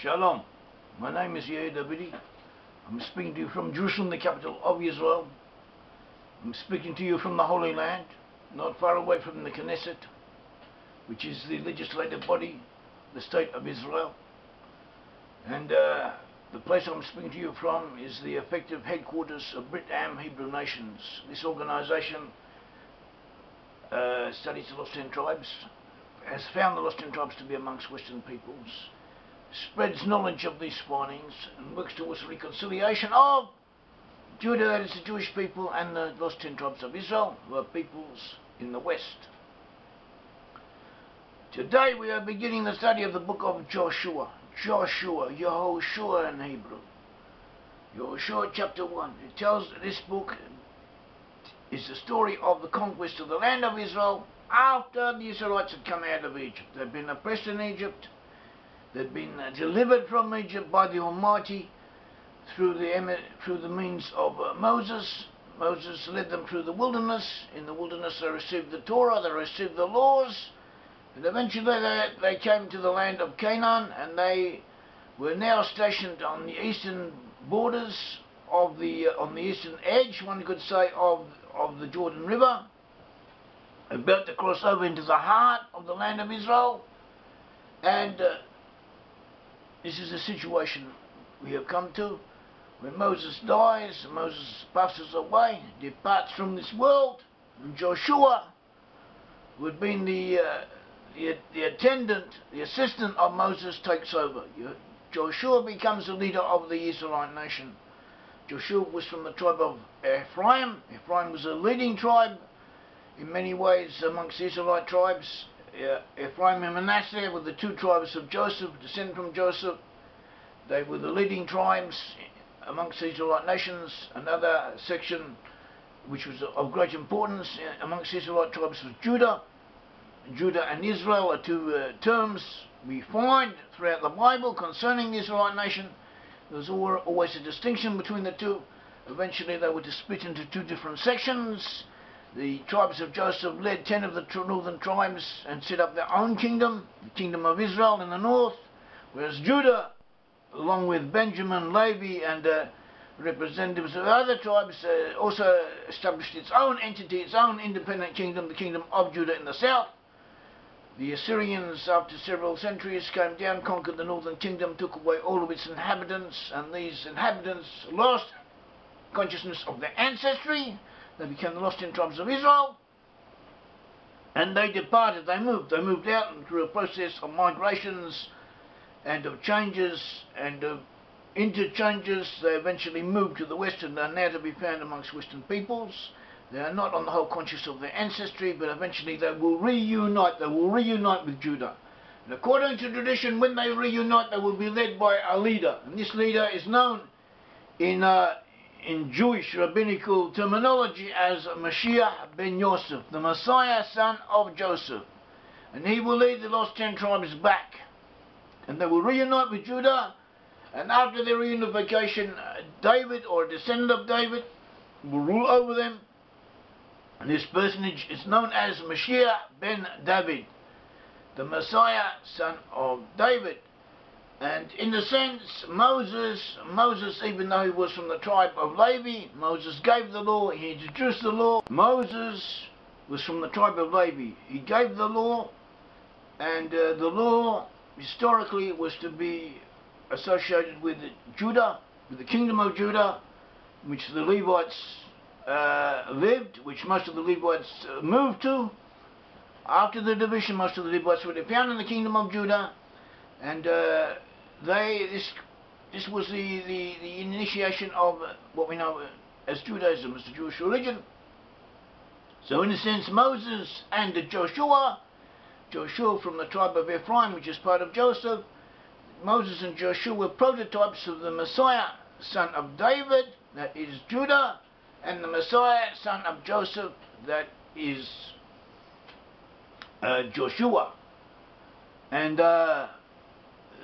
Shalom, my name is Yair Davidiy. I'm speaking to you from Jerusalem, the capital of Israel. I'm speaking to you from the Holy Land, not far away from the Knesset, which is the legislative body, the state of Israel. And the place I'm speaking to you from is the effective headquarters of Brit-Am Hebrew Nations. This organization studies the lost 10 tribes, has found the lost 10 tribes to be amongst Western peoples, spreads knowledge of these findings, and works towards the reconciliation of Judah, that is the Jewish people, and the lost 10 tribes of Israel, who are peoples in the West. Today we are beginning the study of the book of Yehoshua, Yehoshua in Hebrew. Yehoshua chapter 1. It tells, this book is the story of the conquest of the land of Israel after the Israelites had come out of Egypt. They'd been oppressed in Egypt. They'd been delivered from Egypt by the Almighty through the means of Moses. Moses led them through the wilderness. In the wilderness they received the Torah, they received the laws, and eventually they came to the land of Canaan, and they were now stationed on the eastern borders of on the eastern edge, one could say, of the Jordan River, about to cross over into the heart of the land of Israel. And this is the situation we have come to. When Moses dies, Moses passes away, departs from this world, and Joshua, who had been the attendant, the assistant of Moses, takes over. Joshua becomes the leader of the Israelite nation. Joshua was from the tribe of Ephraim. Ephraim was a leading tribe in many ways amongst the Israelite tribes. Ephraim and Manasseh were the two tribes of Joseph, descended from Joseph. They were the leading tribes amongst the Israelite nations. Another section which was of great importance amongst the Israelite tribes was Judah. Judah and Israel are two terms we find throughout the Bible concerning the Israelite nation. There was always a distinction between the two. Eventually they were to split into two different sections. The tribes of Joseph led 10 of the northern tribes and set up their own kingdom, the kingdom of Israel in the north, whereas Judah, along with Benjamin, Levi, and representatives of other tribes, also established its own entity, its own independent kingdom, the kingdom of Judah in the south. The Assyrians, after several centuries, came down, conquered the northern kingdom, took away all of its inhabitants, and these inhabitants lost consciousness of their ancestry. They became the lost 10 tribes of Israel, and they departed, they moved out, and through a process of migrations and of changes and of interchanges, they eventually moved to the west and are now to be found amongst Western peoples. They are not on the whole conscious of their ancestry, but eventually they will reunite with Judah. And according to tradition, when they reunite, they will be led by a leader, and this leader is known in Jewish rabbinical terminology as Mashiach ben Yosef, the Messiah, son of Joseph. And he will lead the lost 10 tribes back, and they will reunite with Judah. And after their reunification, David, or a descendant of David, will rule over them. And this personage is known as Mashiach ben David, the Messiah, son of David. And in a sense, Moses, even though he was from the tribe of Levi, Moses gave the law, he introduced the law. Moses was from the tribe of Levi. He gave the law, and the law historically was to be associated with Judah, with the kingdom of Judah, which the Levites lived, which most of the Levites moved to. After the division, most of the Levites were found in the kingdom of Judah, and this was the initiation of what we know as Judaism, as the Jewish religion. So in a sense, Moses and Joshua from the tribe of Ephraim, which is part of Joseph, Moses and Joshua were prototypes of the Messiah, son of David, that is Judah, and the Messiah, son of Joseph, that is Joshua. And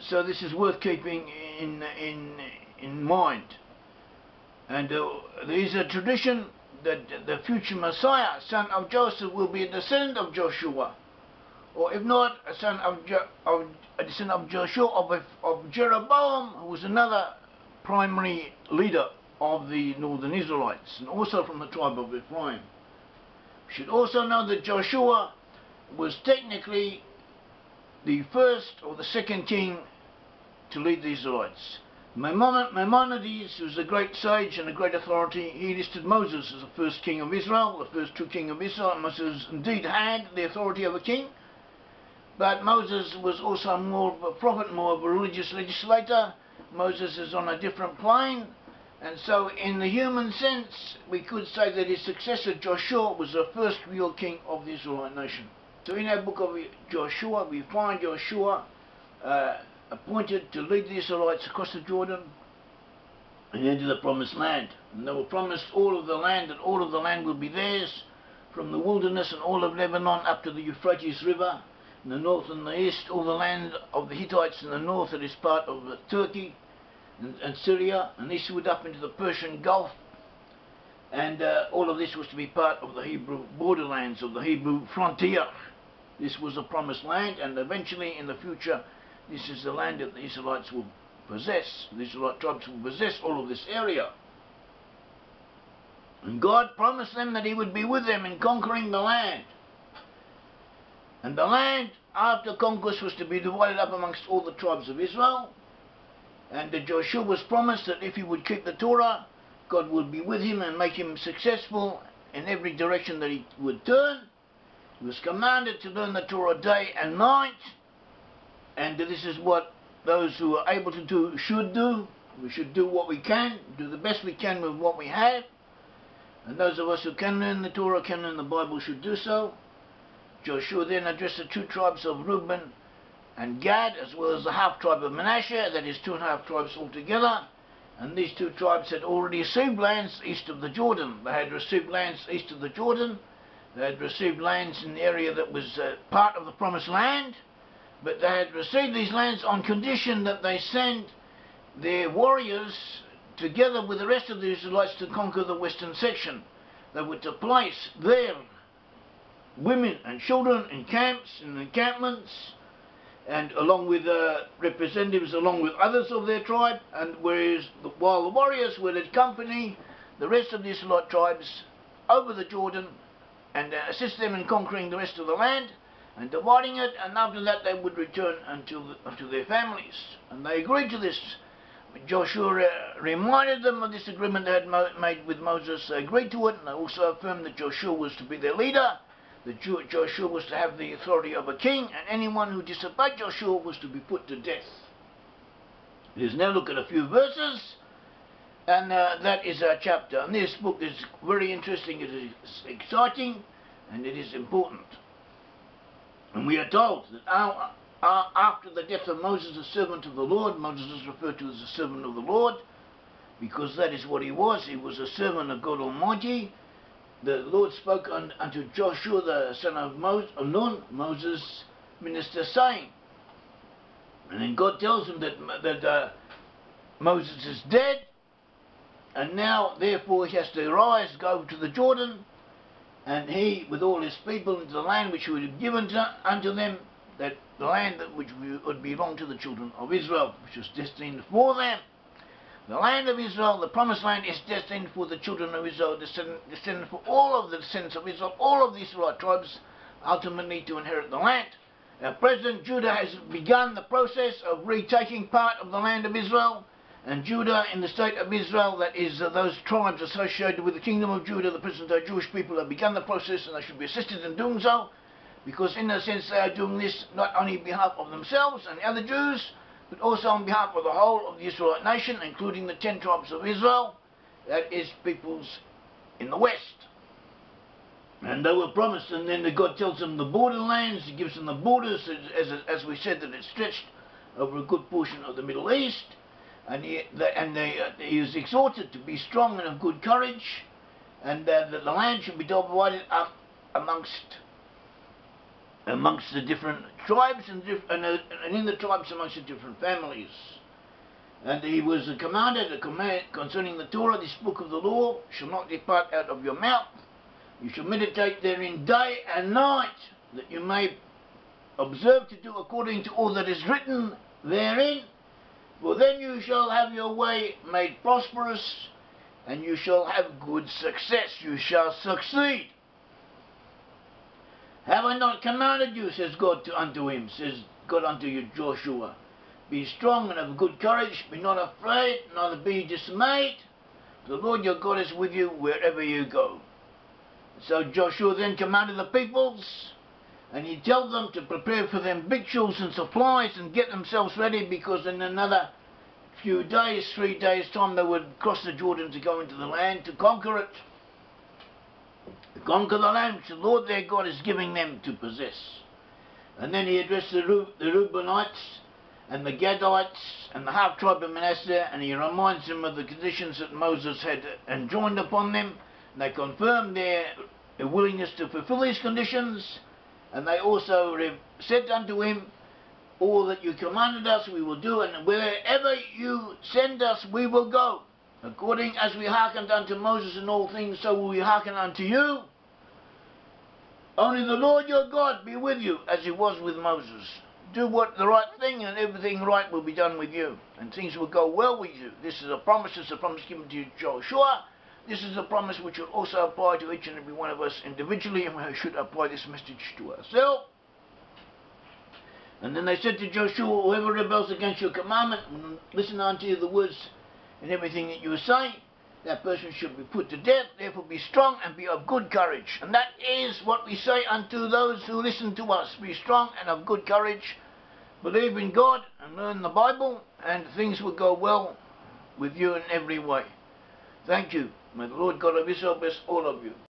so this is worth keeping in mind. And there is a tradition that the future Messiah, son of Joseph, will be a descendant of Joshua, or if not, a descendant of Joshua, of Jeroboam, who was another primary leader of the northern Israelites, and also from the tribe of Ephraim. We should also know that Joshua was technically the first or the second king to lead the Israelites. Maimonides, who was a great sage and a great authority, he listed Moses as the first king of Israel, the first true king of Israel. Moses indeed had the authority of a king, but Moses was also more of a prophet, more of a religious legislator. Moses is on a different plane, and so in the human sense we could say that his successor Joshua was the first real king of the Israelite nation. So in our book of Joshua we find Joshua appointed to lead the Israelites across the Jordan and into the promised land. And they were promised all of the land, and all of the land will be theirs, from the wilderness and all of Lebanon up to the Euphrates River, in the north and the east, all the land of the Hittites in the north, that is part of Turkey and Syria, and eastward up into the Persian Gulf, and all of this was to be part of the Hebrew borderlands, of the Hebrew frontier. This was a promised land, and eventually in the future this is the land that the Israelites will possess. The Israelite tribes will possess all of this area. And God promised them that he would be with them in conquering the land. And the land after conquest was to be divided up amongst all the tribes of Israel. And Joshua was promised that if he would keep the Torah, God would be with him and make him successful in every direction that he would turn. He was commanded to learn the Torah day and night. And this is what those who are able to do should do. We should do what we can, do the best we can with what we have. And those of us who can learn the Torah, can learn the Bible, should do so. Joshua then addressed the two tribes of Reuben and Gad, as well as the half-tribe of Manasseh, that is 2.5 tribes altogether. And these two tribes had already received lands east of the Jordan. They had received lands east of the Jordan. They had received lands in the area that was part of the promised land. But they had received these lands on condition that they send their warriors together with the rest of the Israelites to conquer the western section. They were to place their women and children in camps, in encampments, and along with representatives along with others of their tribe, and while the warriors would accompany the rest of the Israelite tribes over the Jordan and assist them in conquering the rest of the land and dividing it, and after that they would return unto their families. And they agreed to this. Joshua reminded them of this agreement they had made with Moses. They agreed to it, and they also affirmed that Joshua was to be their leader, that Joshua was to have the authority of a king, and anyone who disobeyed Joshua was to be put to death. Let's now look at a few verses, and that is our chapter. And this book is very interesting, it is exciting, and it is important. And we are told that after the death of Moses, the servant of the Lord, Moses is referred to as the servant of the Lord, because that is what he was. He was a servant of God Almighty. The Lord spoke unto Joshua, the son of Nun, Moses' minister, saying, and then God tells him that Moses is dead, and now therefore he has to arise, go to the Jordan, and he, with all his people, into the land which he would have given unto them, that the land which would belong to the children of Israel, which was destined for them. The land of Israel, the promised land, is destined for the children of Israel, destined for all of the descendants of Israel, all of the Israelite tribes, ultimately to inherit the land. At present, Judah has begun the process of retaking part of the land of Israel, and Judah in the state of Israel, that is those tribes associated with the kingdom of Judah, the present-day Jewish people, have begun the process, and they should be assisted in doing so, because in a sense they are doing this not only on behalf of themselves and the other Jews, but also on behalf of the whole of the Israelite nation, including the 10 tribes of Israel, that is peoples in the west. And they were promised, and then God tells them the borderlands, he gives them the borders, as we said, that it stretched over a good portion of the Middle East, and he is exhorted to be strong and of good courage, and that the land should be divided up amongst the different tribes, and in the tribes amongst the different families. And he was commanded a command concerning the Torah, this book of the law shall not depart out of your mouth. You shall meditate therein day and night, that you may observe to do according to all that is written therein, for then you shall have your way made prosperous, and you shall have good success. You shall succeed. Have I not commanded you, says God unto him, says God unto you, Joshua, be strong and of good courage, be not afraid, neither be dismayed. The Lord your God is with you wherever you go. So Joshua then commanded the peoples, and he told them to prepare for them victuals and supplies and get themselves ready, because in another few days, 3 days' time, they would cross the Jordan to go into the land to conquer it. To conquer the land which the Lord their God is giving them to possess. And then he addressed the Reubenites and the Gadites and the half-tribe of Manasseh, and he reminds them of the conditions that Moses had enjoined upon them. And they confirmed their willingness to fulfill these conditions, and they also said unto him, all that you commanded us we will do, and wherever you send us we will go. According as we hearkened unto Moses in all things, so will we hearken unto you. Only the Lord your God be with you, as he was with Moses. Do what the right thing, and everything right will be done with you, and things will go well with you. This is a promise. This is a promise given to Joshua. This is a promise which will also apply to each and every one of us individually, and we should apply this message to ourselves. And then they said to Joshua, whoever rebels against your commandment and listen unto the words and everything that you say, that person should be put to death. Therefore be strong and be of good courage. And that is what we say unto those who listen to us. Be strong and of good courage. Believe in God and learn the Bible, and things will go well with you in every way. Thank you. May the Lord God of Israel bless all of you.